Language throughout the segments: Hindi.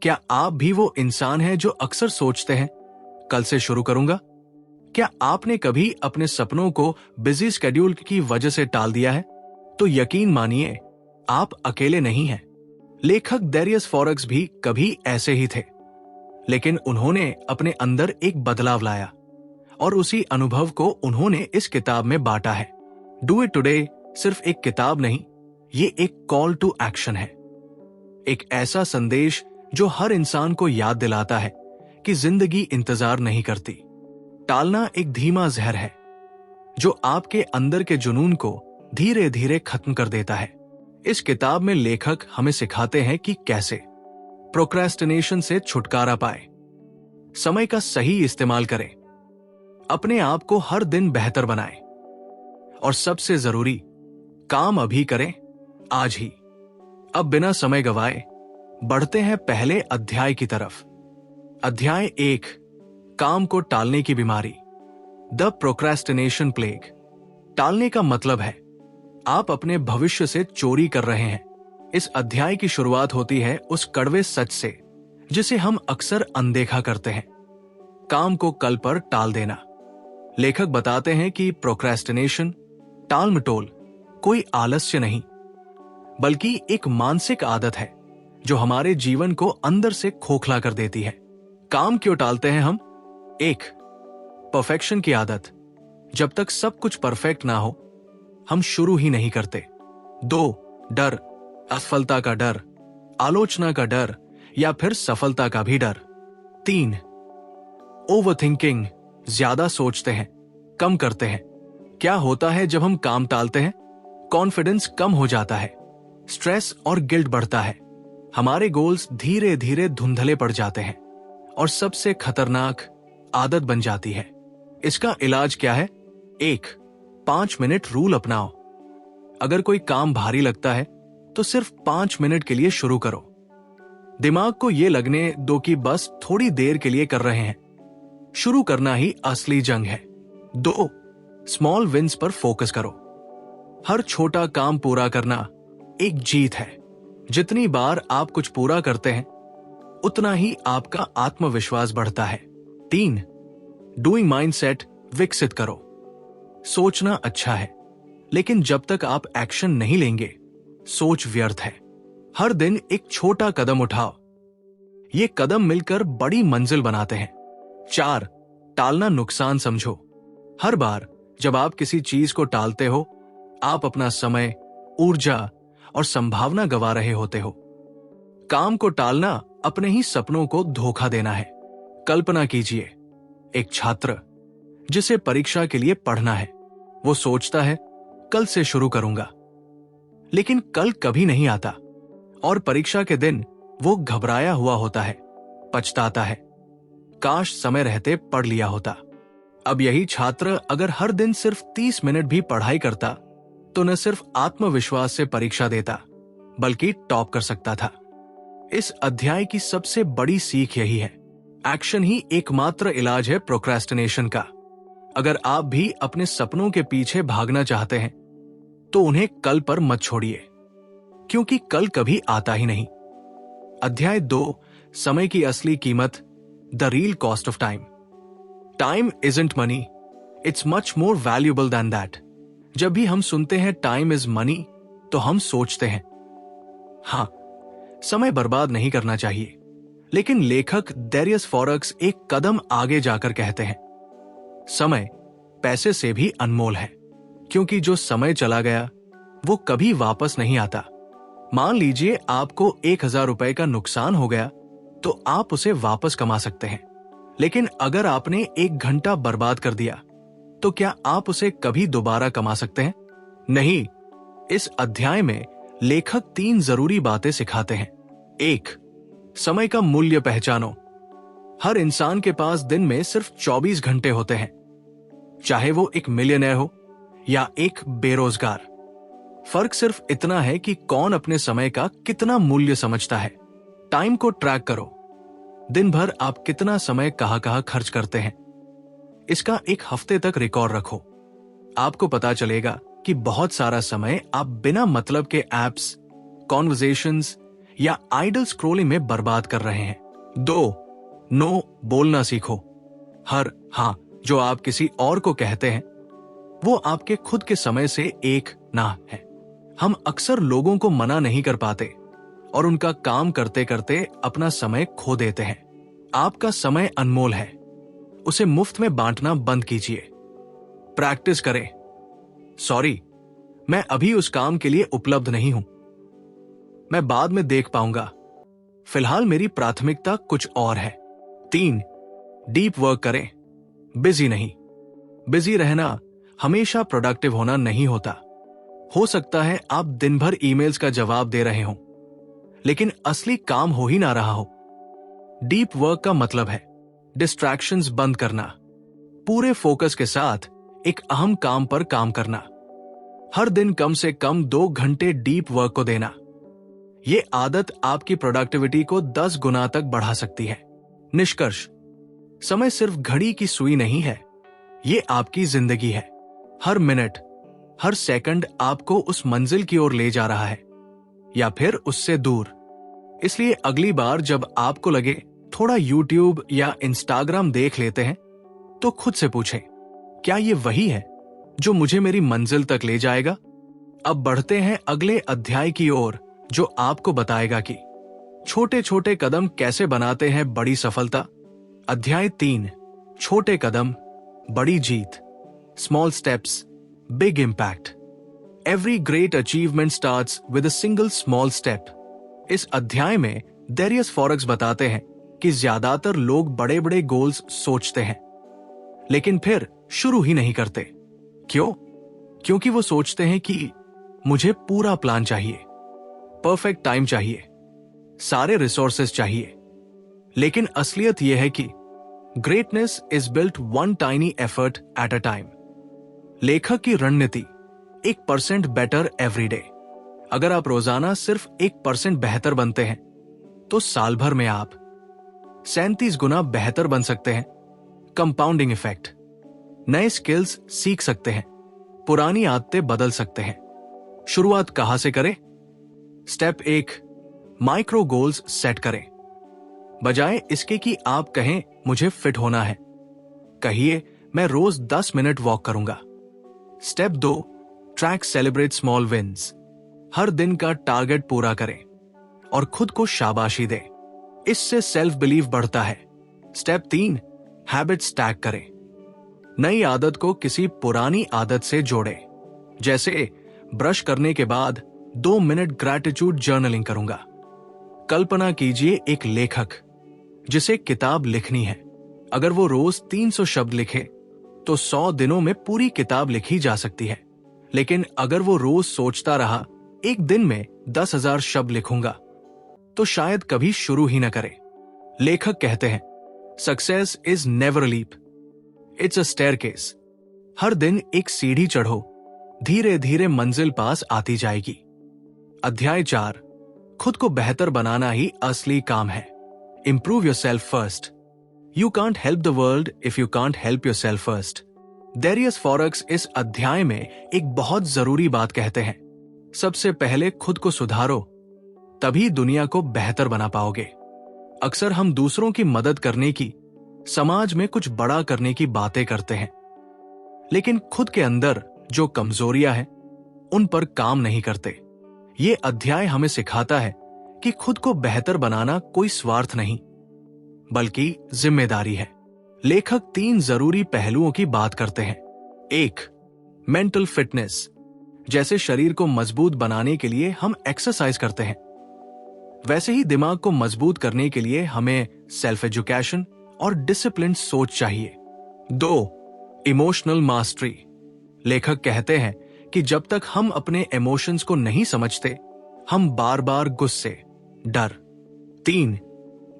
क्या आप भी वो इंसान हैं जो अक्सर सोचते हैं, कल से शुरू करूंगा? क्या आपने कभी अपने सपनों को बिजी स्केड्यूल की वजह से टाल दिया है? तो यकीन मानिए, आप अकेले नहीं हैं। लेखक डैरियस फॉरेक्स भी कभी ऐसे ही थे, लेकिन उन्होंने अपने अंदर एक बदलाव लाया और उसी अनुभव को उन्होंने इस किताब में बांटा है। डू इट टुडे सिर्फ एक किताब नहीं, ये एक कॉल टू एक्शन है। एक ऐसा संदेश जो हर इंसान को याद दिलाता है कि जिंदगी इंतजार नहीं करती। टालना एक धीमा जहर है जो आपके अंदर के जुनून को धीरे धीरे खत्म कर देता है। इस किताब में लेखक हमें सिखाते हैं कि कैसे प्रोक्रेस्टिनेशन से छुटकारा पाए, समय का सही इस्तेमाल करें, अपने आप को हर दिन बेहतर बनाएं और सबसे जरूरी, काम अभी करें, आज ही। अब बिना समय गवाए बढ़ते हैं पहले अध्याय की तरफ। अध्याय 1, काम को टालने की बीमारी, द प्रोक्रेस्टिनेशन प्लेग। टालने का मतलब है आप अपने भविष्य से चोरी कर रहे हैं। इस अध्याय की शुरुआत होती है उस कड़वे सच से जिसे हम अक्सर अनदेखा करते हैं, काम को कल पर टाल देना। लेखक बताते हैं कि प्रोक्रेस्टिनेशन, टाल मटोल, कोई आलस्य नहीं, बल्कि एक मानसिक आदत है जो हमारे जीवन को अंदर से खोखला कर देती है। काम क्यों टालते हैं हम? 1, परफेक्शन की आदत। जब तक सब कुछ परफेक्ट ना हो, हम शुरू ही नहीं करते। 2, डर, असफलता का डर, आलोचना का डर या फिर सफलता का भी डर। 3, ओवरथिंकिंग, ज्यादा सोचते हैं, कम करते हैं। क्या होता है जब हम काम टालते हैं? कॉन्फिडेंस कम हो जाता है, स्ट्रेस और गिल्ट बढ़ता है, हमारे गोल्स धीरे धीरे धुंधले पड़ जाते हैं और सबसे खतरनाक, आदत बन जाती है। इसका इलाज क्या है? 1, 5 मिनट रूल अपनाओ। अगर कोई काम भारी लगता है तो सिर्फ 5 मिनट के लिए शुरू करो। दिमाग को यह लगने दो कि बस थोड़ी देर के लिए कर रहे हैं। शुरू करना ही असली जंग है। 2, स्मॉल विंस पर फोकस करो। हर छोटा काम पूरा करना एक जीत है। जितनी बार आप कुछ पूरा करते हैं, उतना ही आपका आत्मविश्वास बढ़ता है। 3, डूइंग माइंडसेट विकसित करो। सोचना अच्छा है, लेकिन जब तक आप एक्शन नहीं लेंगे, सोच व्यर्थ है। हर दिन एक छोटा कदम उठाओ, ये कदम मिलकर बड़ी मंजिल बनाते हैं। 4, टालना नुकसान समझो। हर बार जब आप किसी चीज को टालते हो, आप अपना समय, ऊर्जा और संभावना गवा रहे होते हो। काम को टालना अपने ही सपनों को धोखा देना है। कल्पना कीजिए, एक छात्र जिसे परीक्षा के लिए पढ़ना है, वो सोचता है कल से शुरू करूंगा, लेकिन कल कभी नहीं आता और परीक्षा के दिन वो घबराया हुआ होता है, पछताता है, काश समय रहते पढ़ लिया होता। अब यही छात्र अगर हर दिन सिर्फ 30 मिनट भी पढ़ाई करता तो न सिर्फ आत्मविश्वास से परीक्षा देता, बल्कि टॉप कर सकता था। इस अध्याय की सबसे बड़ी सीख यही है, एक्शन ही एकमात्र इलाज है प्रोक्रेस्टिनेशन का। अगर आप भी अपने सपनों के पीछे भागना चाहते हैं, तो उन्हें कल पर मत छोड़िए, क्योंकि कल कभी आता ही नहीं। अध्याय 2, समय की असली कीमत, the real cost of time. Time isn't money, it's much more valuable then that. जब भी हम सुनते हैं टाइम इज मनी, तो हम सोचते हैं हाँ, समय बर्बाद नहीं करना चाहिए। लेकिन लेखक डैरियस फॉरेक्स एक कदम आगे जाकर कहते हैं, समय पैसे से भी अनमोल है, क्योंकि जो समय चला गया वो कभी वापस नहीं आता। मान लीजिए आपको 1000 रुपए का नुकसान हो गया, तो आप उसे वापस कमा सकते हैं, लेकिन अगर आपने 1 घंटा बर्बाद कर दिया, तो क्या आप उसे कभी दोबारा कमा सकते हैं? नहीं। इस अध्याय में लेखक 3 जरूरी बातें सिखाते हैं। 1, समय का मूल्य पहचानो। हर इंसान के पास दिन में सिर्फ 24 घंटे होते हैं, चाहे वो एक मिलियनेयर हो या एक बेरोजगार। फर्क सिर्फ इतना है कि कौन अपने समय का कितना मूल्य समझता है। टाइम को ट्रैक करो, दिन भर आप कितना समय कहां खर्च करते हैं, इसका एक हफ्ते तक रिकॉर्ड रखो। आपको पता चलेगा कि बहुत सारा समय आप बिना मतलब के एप्स, कॉन्वर्सेशंस या आइडल स्क्रोलिंग में बर्बाद कर रहे हैं। 2. नो बोलना सीखो। हर हाँ जो आप किसी और को कहते हैं वो आपके खुद के समय से एक ना है। हम अक्सर लोगों को मना नहीं कर पाते और उनका काम करते करते अपना समय खो देते हैं। आपका समय अनमोल है, उसे मुफ्त में बांटना बंद कीजिए। प्रैक्टिस करें, सॉरी मैं अभी उस काम के लिए उपलब्ध नहीं हूं, मैं बाद में देख पाऊंगा, फिलहाल मेरी प्राथमिकता कुछ और है। 3. डीप वर्क करें, बिजी नहीं। बिजी रहना हमेशा प्रोडक्टिव होना नहीं होता। हो सकता है आप दिन भर ईमेल्स का जवाब दे रहे हो लेकिन असली काम हो ही ना रहा हो। डीप वर्क का मतलब है डिस्ट्रैक्शंस बंद करना, पूरे फोकस के साथ एक अहम काम पर काम करना। हर दिन कम से कम 2 घंटे डीप वर्क को देना। यह आदत आपकी प्रोडक्टिविटी को 10 गुना तक बढ़ा सकती है। निष्कर्ष, समय सिर्फ घड़ी की सुई नहीं है, ये आपकी जिंदगी है। हर मिनट, हर सेकंड आपको उस मंजिल की ओर ले जा रहा है या फिर उससे दूर। इसलिए अगली बार जब आपको लगे थोड़ा यूट्यूब या इंस्टाग्राम देख लेते हैं तो खुद से पूछें, क्या ये वही है जो मुझे मेरी मंजिल तक ले जाएगा? अब बढ़ते हैं अगले अध्याय की ओर जो आपको बताएगा कि छोटे छोटे कदम कैसे बनाते हैं बड़ी सफलता। अध्याय 3, छोटे कदम बड़ी जीत। Small steps, big impact. Every great achievement starts with a single small step. इस अध्याय में डेरियस फॉरेक्स बताते हैं कि ज्यादातर लोग बड़े बड़े गोल्स सोचते हैं लेकिन फिर शुरू ही नहीं करते। क्यों? क्योंकि वो सोचते हैं कि मुझे पूरा प्लान चाहिए, परफेक्ट टाइम चाहिए, सारे रिसोर्सेज चाहिए। लेकिन असलियत यह है कि greatness is built 1 tiny effort at a time. लेखक की रणनीति 1% बेटर एवरी डे। अगर आप रोजाना सिर्फ 1% बेहतर बनते हैं तो साल भर में आप 37 गुना बेहतर बन सकते हैं। Compounding effect. नए स्किल्स सीख सकते हैं, पुरानी आदतें बदल सकते हैं। शुरुआत कहां से करें? स्टेप 1, माइक्रो गोल्स सेट करें। बजाय इसके कि आप कहें मुझे फिट होना है, कहिए मैं रोज 10 मिनट वॉक करूंगा। Step 2, track celebrate small wins. हर दिन का टारगेट पूरा करें और खुद को शाबाशी दें, इससे सेल्फ बिलीव बढ़ता है। स्टेप 3, हैबिट स्टैक करें। नई आदत को किसी पुरानी आदत से जोड़ें, जैसे ब्रश करने के बाद 2 मिनट ग्रैटिट्यूड जर्नलिंग करूंगा। कल्पना कीजिए एक लेखक जिसे किताब लिखनी है। अगर वो रोज 300 शब्द लिखे तो 100 दिनों में पूरी किताब लिखी जा सकती है। लेकिन अगर वो रोज सोचता रहा एक दिन में 10,000 शब्द लिखूंगा तो शायद कभी शुरू ही न करे। लेखक कहते हैं, success is never a leap, it's a staircase. हर दिन एक सीढ़ी चढ़ो, धीरे धीरे मंजिल पास आती जाएगी। अध्याय 4, खुद को बेहतर बनाना ही असली काम है। Improve yourself first. You can't help the world if you can't help yourself first. Darius Foroux इस अध्याय में एक बहुत जरूरी बात कहते हैं। सबसे पहले खुद को सुधारो, तभी दुनिया को बेहतर बना पाओगे। अक्सर हम दूसरों की मदद करने की, समाज में कुछ बड़ा करने की बातें करते हैं लेकिन खुद के अंदर जो कमजोरियां हैं उन पर काम नहीं करते। ये अध्याय हमें सिखाता है कि खुद को बेहतर बनाना कोई स्वार्थ नहीं बल्कि जिम्मेदारी है। लेखक 3 जरूरी पहलुओं की बात करते हैं। 1, मेंटल फिटनेस। जैसे शरीर को मजबूत बनाने के लिए हम एक्सरसाइज करते हैं, वैसे ही दिमाग को मजबूत करने के लिए हमें सेल्फ एजुकेशन और डिसिप्लिन सोच चाहिए। 2, इमोशनल मास्टरी। लेखक कहते हैं कि जब तक हम अपने इमोशंस को नहीं समझते, हम बार बार गुस्से, डर। 3,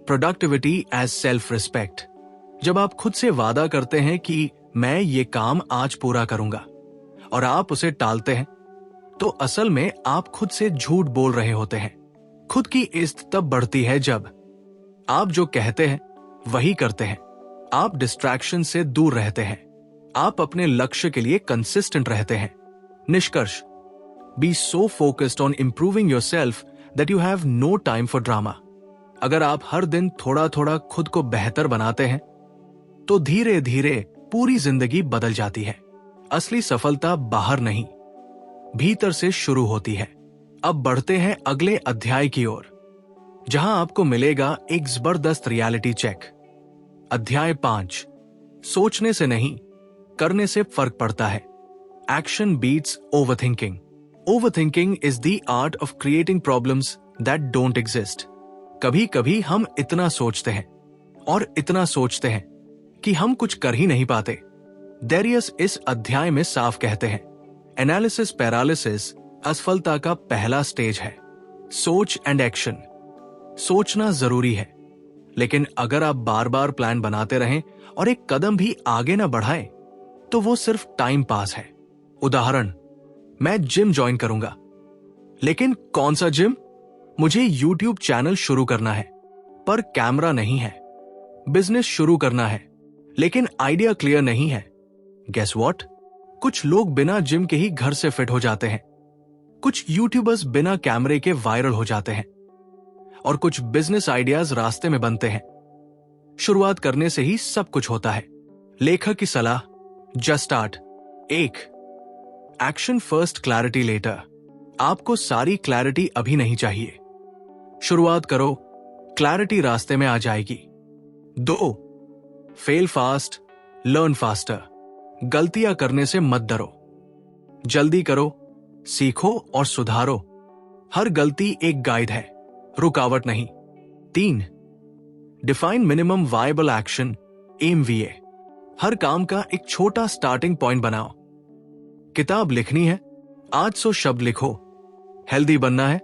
प्रोडक्टिविटी एज सेल्फ रिस्पेक्ट। जब आप खुद से वादा करते हैं कि मैं ये काम आज पूरा करूंगा और आप उसे टालते हैं, तो असल में आप खुद से झूठ बोल रहे होते हैं। खुद की इज्जत तब बढ़ती है जब आप जो कहते हैं वही करते हैं। आप डिस्ट्रैक्शन से दूर रहते हैं, आप अपने लक्ष्य के लिए कंसिस्टेंट रहते हैं। निष्कर्ष, be so focused on improving yourself that you have no time for drama. अगर आप हर दिन थोड़ा थोड़ा खुद को बेहतर बनाते हैं तो धीरे धीरे पूरी जिंदगी बदल जाती है। असली सफलता बाहर नहीं, भीतर से शुरू होती है। अब बढ़ते हैं अगले अध्याय की ओर, जहां आपको मिलेगा एक जबरदस्त रियलिटी चेक। अध्याय 5, सोचने से नहीं करने से फर्क पड़ता है। Action beats overthinking. Overthinking is the art of creating problems that don't exist. कभी कभी हम इतना सोचते हैं और इतना सोचते हैं कि हम कुछ कर ही नहीं पाते। डेरियस इस अध्याय में साफ कहते हैं, एनालिसिस पैरालिसिस असफलता का पहला स्टेज है। सोच एंड एक्शन। सोचना जरूरी है, लेकिन अगर आप बार बार प्लान बनाते रहें और एक कदम भी आगे ना बढ़ाएं, तो वो सिर्फ टाइम पास है। उदाहरण, मैं जिम ज्वाइन करूंगा, लेकिन कौन सा जिम? मुझे यूट्यूब चैनल शुरू करना है पर कैमरा नहीं है। बिजनेस शुरू करना है लेकिन आइडिया क्लियर नहीं है। Guess what? कुछ लोग बिना जिम के ही घर से फिट हो जाते हैं, कुछ यूट्यूबर्स बिना कैमरे के वायरल हो जाते हैं और कुछ बिजनेस आइडियाज रास्ते में बनते हैं। शुरुआत करने से ही सब कुछ होता है। लेखक की सलाह, just start. 1, action first clarity later. आपको सारी क्लैरिटी अभी नहीं चाहिए। शुरुआत करो, क्लैरिटी रास्ते में आ जाएगी। 2, फेल फास्ट लर्न फास्टर। गलतियां करने से मत डरो, जल्दी करो, सीखो और सुधारो। हर गलती एक गाइड है, रुकावट नहीं। 3, define minimum viable action MVA। हर काम का एक छोटा स्टार्टिंग पॉइंट बनाओ। किताब लिखनी है, आज 100 शब्द लिखो। हेल्दी बनना है,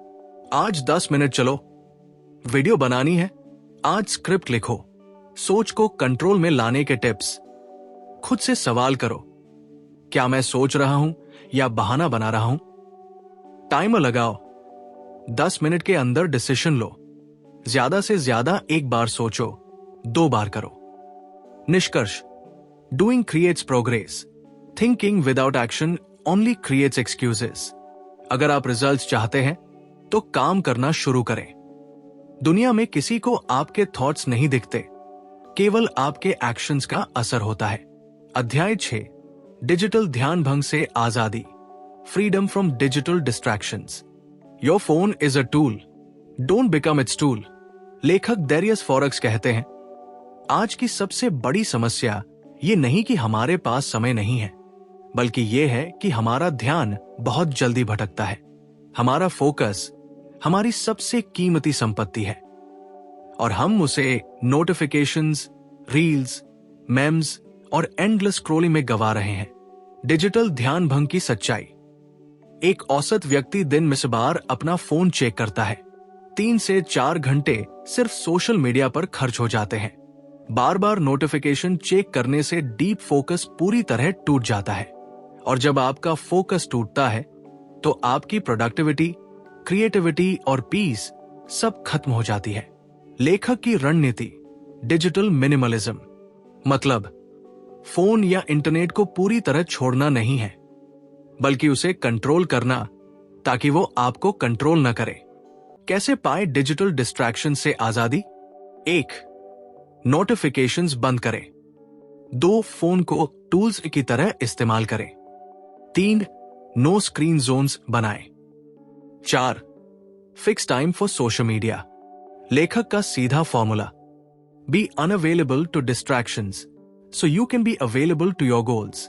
आज 10 मिनट चलो। वीडियो बनानी है, आज स्क्रिप्ट लिखो। सोच को कंट्रोल में लाने के टिप्स। खुद से सवाल करो, क्या मैं सोच रहा हूं या बहाना बना रहा हूं? टाइमर लगाओ, 10 मिनट के अंदर डिसीजन लो। ज्यादा से ज्यादा एक बार सोचो, 2 बार करो। निष्कर्ष, doing creates progress, thinking without action only creates excuses. अगर आप रिजल्ट्स चाहते हैं तो काम करना शुरू करें। दुनिया में किसी को आपके थॉट्स नहीं दिखते, केवल आपके एक्शंस का असर होता है। अध्याय 6, डिजिटल ध्यान भंग से आजादी, freedom from digital distractions. Your phone is a tool, don't become it's tool. लेखक डेरियस फॉरेक्स कहते हैं, आज की सबसे बड़ी समस्या ये नहीं कि हमारे पास समय नहीं है, बल्कि ये है कि हमारा ध्यान बहुत जल्दी भटकता है। हमारा फोकस हमारी सबसे कीमती संपत्ति है और हम उसे नोटिफिकेशंस, रील्स, मेम्स और एंडलेस स्क्रॉलिंग में गवा रहे हैं। डिजिटल ध्यान भंग की सच्चाई। एक औसत व्यक्ति दिन में से बार अपना फोन चेक करता है। 3 से 4 घंटे सिर्फ सोशल मीडिया पर खर्च हो जाते हैं। बार बार नोटिफिकेशन चेक करने से डीप फोकस पूरी तरह टूट जाता है और जब आपका फोकस टूटता है तो आपकी प्रोडक्टिविटी, क्रिएटिविटी और पीस सब खत्म हो जाती है। लेखक की रणनीति, डिजिटल मिनिमलिज्म। मतलब फोन या इंटरनेट को पूरी तरह छोड़ना नहीं है, बल्कि उसे कंट्रोल करना ताकि वो आपको कंट्रोल न करे। कैसे पाए डिजिटल डिस्ट्रैक्शन से आजादी? 1, नोटिफिकेशंस बंद करें। 2, फोन को टूल्स की तरह इस्तेमाल करें। 3, नो स्क्रीन जोन्स बनाएं। 4, fix time for social media. लेखक का सीधा formula, be unavailable to distractions so you can be available to your goals.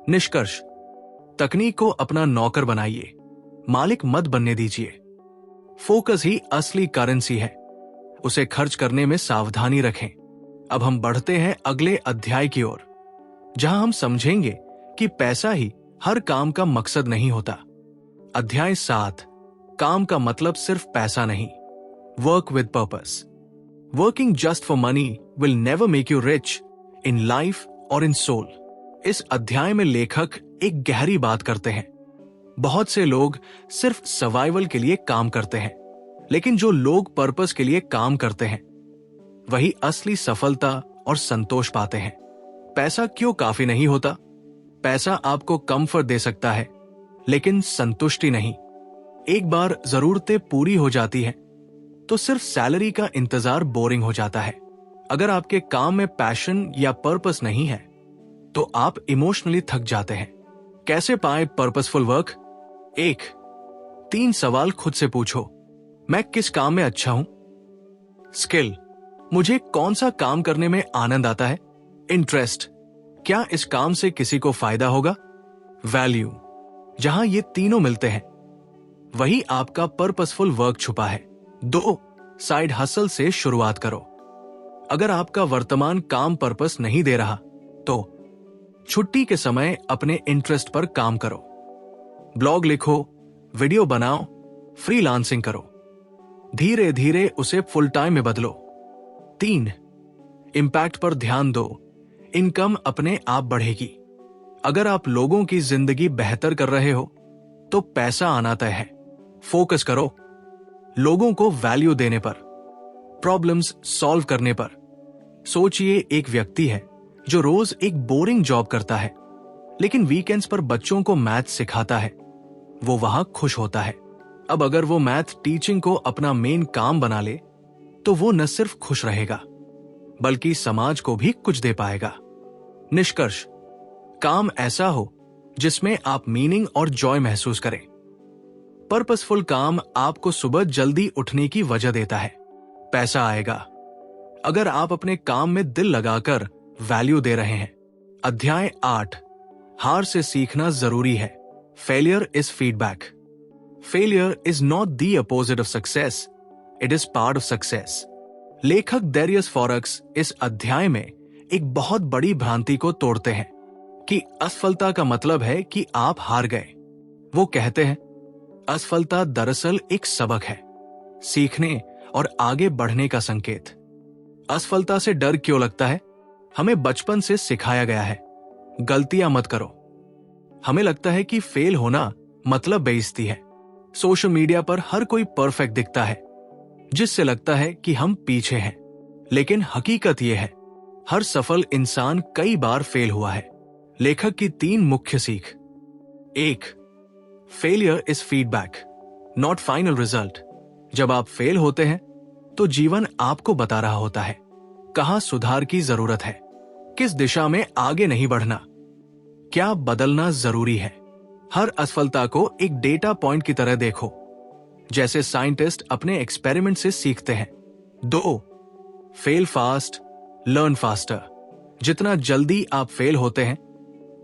निष्कर्ष, तकनीक को अपना नौकर बनाइए, मालिक मत बनने दीजिए। फोकस ही असली करेंसी है, उसे खर्च करने में सावधानी रखें। अब हम बढ़ते हैं अगले अध्याय की ओर, जहां हम समझेंगे कि पैसा ही हर काम का मकसद नहीं होता। अध्याय 7, काम का मतलब सिर्फ पैसा नहीं, work with purpose. Working just for money will never make you rich in life और इन सोल। इस अध्याय में लेखक एक गहरी बात करते हैं। बहुत से लोग सिर्फ सर्वाइवल के लिए काम करते हैं, लेकिन जो लोग पर्पस के लिए काम करते हैं वही असली सफलता और संतोष पाते हैं। पैसा क्यों काफी नहीं होता? पैसा आपको कंफर्ट दे सकता है, लेकिन संतुष्टि नहीं। एक बार जरूरतें पूरी हो जाती हैं, तो सिर्फ सैलरी का इंतजार बोरिंग हो जाता है। अगर आपके काम में पैशन या पर्पस नहीं है, तो आप इमोशनली थक जाते हैं। कैसे पाए पर्पसफुल वर्क? 1. 3 सवाल खुद से पूछो। मैं किस काम में अच्छा हूं? स्किल, मुझे कौन सा काम करने में आनंद आता है? इंटरेस्ट, क्या इस काम से किसी को फायदा होगा? वैल्यू, जहां ये तीनों मिलते हैं वही आपका पर्पसफुल वर्क छुपा है। 2. साइड हसल से शुरुआत करो। अगर आपका वर्तमान काम पर्पस नहीं दे रहा, तो छुट्टी के समय अपने इंटरेस्ट पर काम करो। ब्लॉग लिखो, वीडियो बनाओ, फ्रीलांसिंग करो। धीरे धीरे उसे फुल टाइम में बदलो। 3. इंपैक्ट पर ध्यान दो, इनकम अपने आप बढ़ेगी। अगर आप लोगों की जिंदगी बेहतर कर रहे हो, तो पैसा आना तय है। फोकस करो लोगों को वैल्यू देने पर, प्रॉब्लम्स सॉल्व करने पर। सोचिए, एक व्यक्ति है जो रोज एक बोरिंग जॉब करता है, लेकिन वीकेंड्स पर बच्चों को मैथ सिखाता है। वो वहां खुश होता है। अब अगर वो मैथ टीचिंग को अपना मेन काम बना ले, तो वो न सिर्फ खुश रहेगा, बल्कि समाज को भी कुछ दे पाएगा। निष्कर्ष, काम ऐसा हो जिसमें आप मीनिंग और जॉय महसूस करें। पर्पसफुल काम आपको सुबह जल्दी उठने की वजह देता है। पैसा आएगा अगर आप अपने काम में दिल लगाकर वैल्यू दे रहे हैं। अध्याय 8, हार से सीखना जरूरी है। Failure is feedback. Failure is not the opposite of success, it is part of success. लेखक डेरियस फॉरेक्स इस अध्याय में एक बहुत बड़ी भ्रांति को तोड़ते हैं कि असफलता का मतलब है कि आप हार गए। वो कहते हैं, असफलता दरअसल एक सबक है, सीखने और आगे बढ़ने का संकेत। असफलता से डर क्यों लगता है? हमें बचपन से सिखाया गया है, गलतियां मत करो। हमें लगता है कि फेल होना मतलब बेइज्जती है। सोशल मीडिया पर हर कोई परफेक्ट दिखता है, जिससे लगता है कि हम पीछे हैं। लेकिन हकीकत यह है, हर सफल इंसान कई बार फेल हुआ है। लेखक की 3 मुख्य सीख। 1. Failure is feedback, not final result. जब आप फेल होते हैं, तो जीवन आपको बता रहा होता है कहां सुधार की जरूरत है, किस दिशा में आगे नहीं बढ़ना, क्या बदलना जरूरी है। हर असफलता को एक डेटा पॉइंट की तरह देखो, जैसे साइंटिस्ट अपने एक्सपेरिमेंट से सीखते हैं। 2. Fail fast, learn faster. जितना जल्दी आप फेल होते हैं,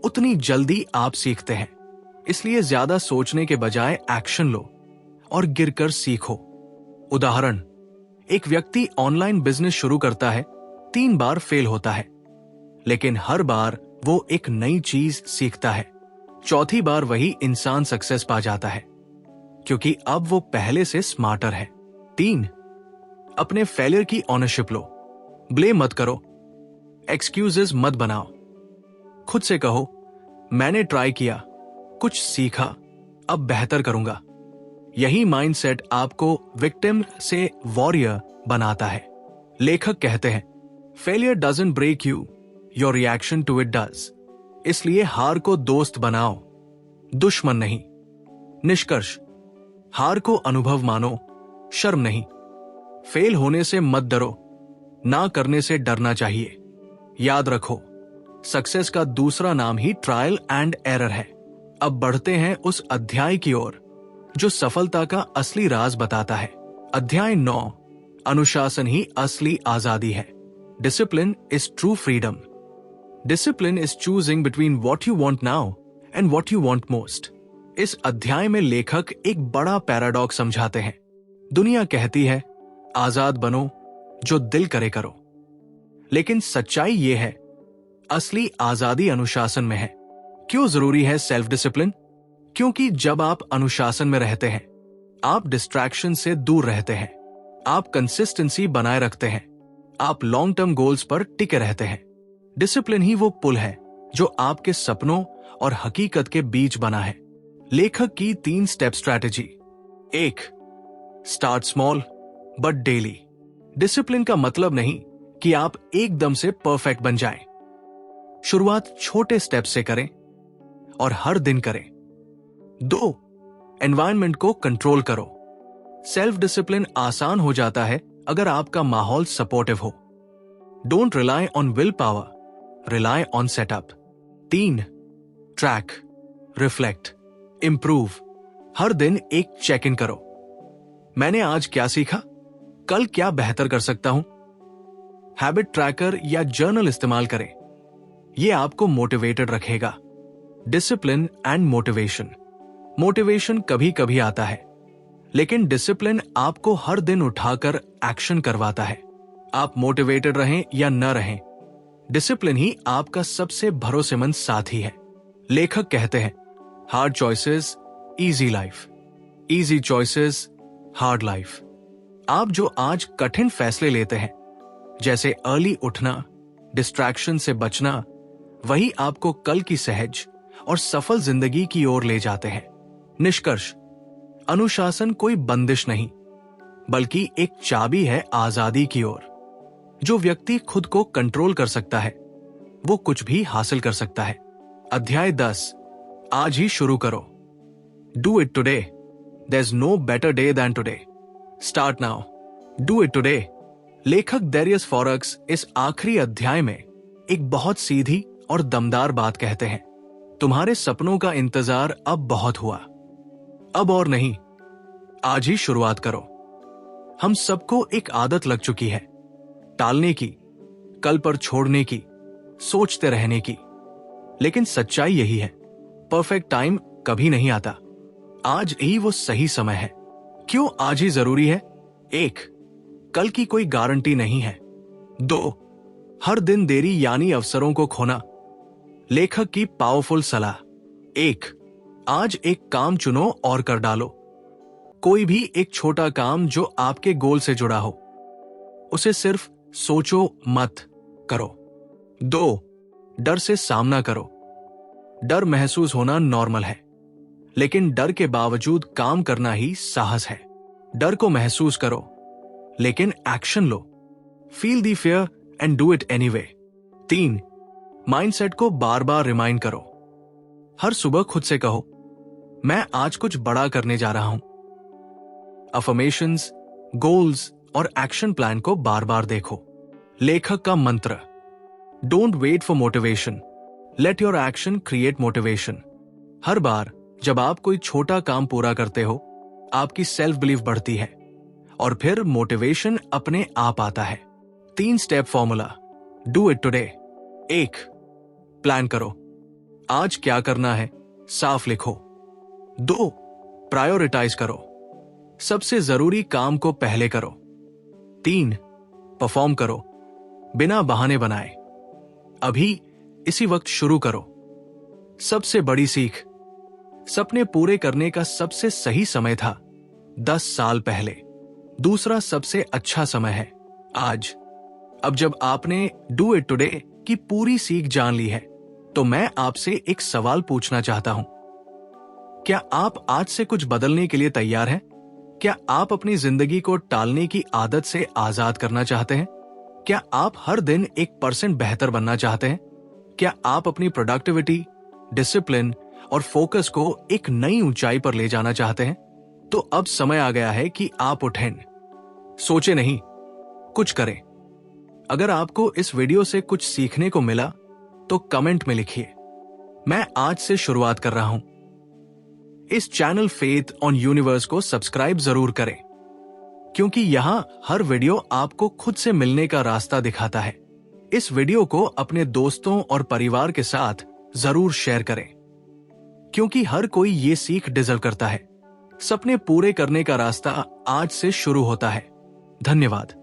उतनी जल्दी आप सीखते हैं। इसलिए ज्यादा सोचने के बजाय एक्शन लो और गिरकर सीखो। उदाहरण, एक व्यक्ति ऑनलाइन बिजनेस शुरू करता है, 3 बार फेल होता है, लेकिन हर बार वो एक नई चीज सीखता है। चौथी बार वही इंसान सक्सेस पा जाता है, क्योंकि अब वो पहले से स्मार्टर है। 3. अपने फेलियर की ऑनरशिप लो, ब्लेम मत करो, एक्सक्यूजेस मत बनाओ। खुद से कहो, मैंने ट्राई किया, कुछ सीखा, अब बेहतर करूंगा। यही माइंडसेट आपको विक्टिम से वॉरियर बनाता है। लेखक कहते हैं, failure doesn't break you, your reaction to it does. इसलिए हार को दोस्त बनाओ, दुश्मन नहीं। निष्कर्ष, हार को अनुभव मानो, शर्म नहीं। फेल होने से मत डरो, ना करने से डरना चाहिए। याद रखो, सक्सेस का दूसरा नाम ही ट्रायल एंड एरर है। अब बढ़ते हैं उस अध्याय की ओर जो सफलता का असली राज बताता है। अध्याय 9, अनुशासन ही असली आजादी है। Discipline is true freedom. Discipline is choosing between what you want now and what you want most. इस अध्याय में लेखक एक बड़ा पैराडॉक्स समझाते हैं। दुनिया कहती है, आजाद बनो, जो दिल करे करो। लेकिन सच्चाई यह है, असली आजादी अनुशासन में है। क्यों जरूरी है सेल्फ डिसिप्लिन? क्योंकि जब आप अनुशासन में रहते हैं, आप डिस्ट्रैक्शन से दूर रहते हैं, आप कंसिस्टेंसी बनाए रखते हैं, आप लॉन्ग टर्म गोल्स पर टिके रहते हैं। डिसिप्लिन ही वो पुल है जो आपके सपनों और हकीकत के बीच बना है। लेखक की 3 step strategy. 1. Start small but daily. Discipline का मतलब नहीं कि आप एकदम से परफेक्ट बन जाएं। शुरुआत छोटे स्टेप से करें और हर दिन करें। 2. एनवायरनमेंट को कंट्रोल करो। सेल्फ डिसिप्लिन आसान हो जाता है अगर आपका माहौल सपोर्टिव हो। Don't rely on will power, rely on setup. 3, track, reflect, improve. हर दिन एक चेक इन करो। मैंने आज क्या सीखा, कल क्या बेहतर कर सकता हूं। हैबिट ट्रैकर या जर्नल इस्तेमाल करें, यह आपको मोटिवेटेड रखेगा। Discipline and motivation. मोटिवेशन कभी कभी आता है, लेकिन डिसिप्लिन आपको हर दिन उठाकर एक्शन करवाता है। आप मोटिवेटेड रहें या न रहें, डिसिप्लिन ही आपका सबसे भरोसेमंद साथी है। लेखक कहते हैं, hard choices easy life, easy choices hard life. आप जो आज कठिन फैसले लेते हैं, जैसे अर्ली उठना, डिस्ट्रैक्शन से बचना, वही आपको कल की सहज और सफल जिंदगी की ओर ले जाते हैं। निष्कर्ष, अनुशासन कोई बंदिश नहीं, बल्कि एक चाबी है आजादी की ओर। जो व्यक्ति खुद को कंट्रोल कर सकता है, वो कुछ भी हासिल कर सकता है। अध्याय 10, आज ही शुरू करो। Do it today, there is no better day than today. Start now, do it today. लेखक डेरियस फॉरेक्स इस आखिरी अध्याय में एक बहुत सीधी और दमदार बात कहते हैं, तुम्हारे सपनों का इंतजार अब बहुत हुआ, अब और नहीं, आज ही शुरुआत करो। हम सबको एक आदत लग चुकी है, टालने की, कल पर छोड़ने की, सोचते रहने की। लेकिन सच्चाई यही है, परफेक्ट टाइम कभी नहीं आता, आज ही वो सही समय है। क्यों आज ही जरूरी है? 1, कल की कोई गारंटी नहीं है। 2, हर दिन देरी यानी अवसरों को खोना। लेखक की पावरफुल सलाह। 1, आज एक काम चुनो और कर डालो। कोई भी एक छोटा काम जो आपके गोल से जुड़ा हो, उसे सिर्फ सोचो मत, करो। 2, डर से सामना करो। डर महसूस होना नॉर्मल है, लेकिन डर के बावजूद काम करना ही साहस है। डर को महसूस करो, लेकिन action low. Feel the fear and do it anyway. 3, mindset को बार बार रिमाइंड करो। हर सुबह खुद से कहो, मैं आज कुछ बड़ा करने जा रहा हूं। अफर्मेशंस, गोल्स और एक्शन प्लान को बार बार देखो। लेखक का मंत्र, don't wait for motivation, let your action create motivation. हर बार जब आप कोई छोटा काम पूरा करते हो, आपकी सेल्फ बिलीफ बढ़ती है और फिर मोटिवेशन अपने आप आता है। 3 step formula, do it today. 1, plan करो, आज क्या करना है, साफ लिखो। 2, प्रायोरिटाइज करो, सबसे जरूरी काम को पहले करो। 3, परफॉर्म करो, बिना बहाने बनाए। अभी इसी वक्त शुरू करो। सबसे बड़ी सीख, सपने पूरे करने का सबसे सही समय था 10 साल पहले, दूसरा सबसे अच्छा समय है आज। अब जब आपने डू इट टुडे की पूरी सीख जान ली है, तो मैं आपसे एक सवाल पूछना चाहता हूं। क्या आप आज से कुछ बदलने के लिए तैयार हैं? क्या आप अपनी जिंदगी को टालने की आदत से आजाद करना चाहते हैं? क्या आप हर दिन 1% बेहतर बनना चाहते हैं? क्या आप अपनी प्रोडक्टिविटी, डिसिप्लिन और फोकस को एक नई ऊंचाई पर ले जाना चाहते हैं? तो अब समय आ गया है कि आप उठें। सोचे नहीं, कुछ करें। अगर आपको इस वीडियो से कुछ सीखने को मिला तो कमेंट में लिखिए, मैं आज से शुरुआत कर रहा हूं। इस चैनल फेथ ऑन यूनिवर्स को सब्सक्राइब जरूर करें, क्योंकि यहां हर वीडियो आपको खुद से मिलने का रास्ता दिखाता है। इस वीडियो को अपने दोस्तों और परिवार के साथ जरूर शेयर करें, क्योंकि हर कोई ये सीख डिजर्व करता है। सपने पूरे करने का रास्ता आज से शुरू होता है। धन्यवाद।